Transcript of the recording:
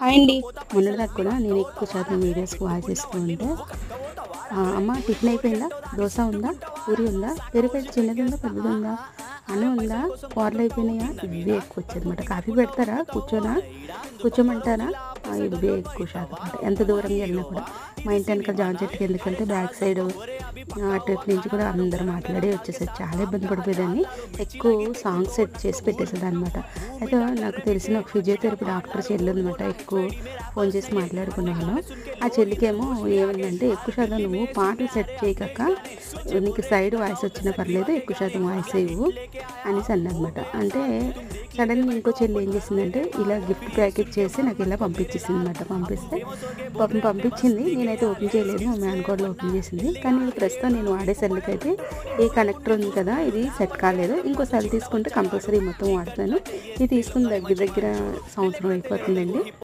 Hi అండి. మొన్నటిదాకా కూడా నేను ఎక్కువ శాతం వీడియోస్కి వాయిస్ ఇస్తూ ఉంటే అమ్మ టిఫిన్ అయిపోయిందా, దోశ ఉందా, పూరి ఉందా, పెరుగు చిన్నది ఉందా, పెద్దది ఉందా, అన్నం ఉందా, కూరలు అయిపోయినాయా, ఇవే ఎక్కువ వచ్చేది అనమాట. కాఫీ పెడతారా, కూర్చోమంటారా, ఇవే ఎక్కువ శాతం అనమాట. ఎంత దూరంగా వెళ్ళినా కూడా మా ఇంటి వెనక జామ చెట్టుకి ఎందుకంటే బ్యాక్ సైడ్ అటు నుంచి కూడా అందరూ మాట్లాడి వచ్చేసేది. చాలా ఇబ్బంది పడిపోయేదాన్ని. ఎక్కువ సాంగ్స్ సెట్ చేసి పెట్టేసేది అనమాట. అయితే నాకు తెలిసిన ఒక ఫిజియోథెరపీ డాక్టర్ చెల్లి అనమాట. ఎక్కువ ఫోన్ చేసి మాట్లాడుకున్నాను. ఆ చెల్లికేమో ఏమైందంటే, ఎక్కువ శాతం నువ్వు పాటలు సెట్ చేయక నీకు సైడ్ వాయిస్ వచ్చినా పర్లేదు, ఎక్కువ శాతం వాయిస్ ఇవ్వు అనేసి అన్నమాట. అంటే సడన్గా ఇంకో చెల్లి ఏం చేసిందంటే, ఇలా గిఫ్ట్ ప్యాకెట్ చేసి నాకు ఇలా పంపించేసింది అనమాట. పంపిస్తే పంపించింది. నేనైతే ఓపెన్ చేయలేదు, మా మేనకోడలు ఓపెన్ చేసింది. కానీ ప్రస్తుతం నేను వాడే సెల్కి అయితే ఈ కనెక్టర్ ఉంది కదా, ఇది సెట్ కాలేదు. ఇంకో సెల్ తీసుకుంటే కంపల్సరీ మొత్తం వాడతాను. ఇది తీసుకుని దగ్గర సంవత్సరం అయిపోతుందండి.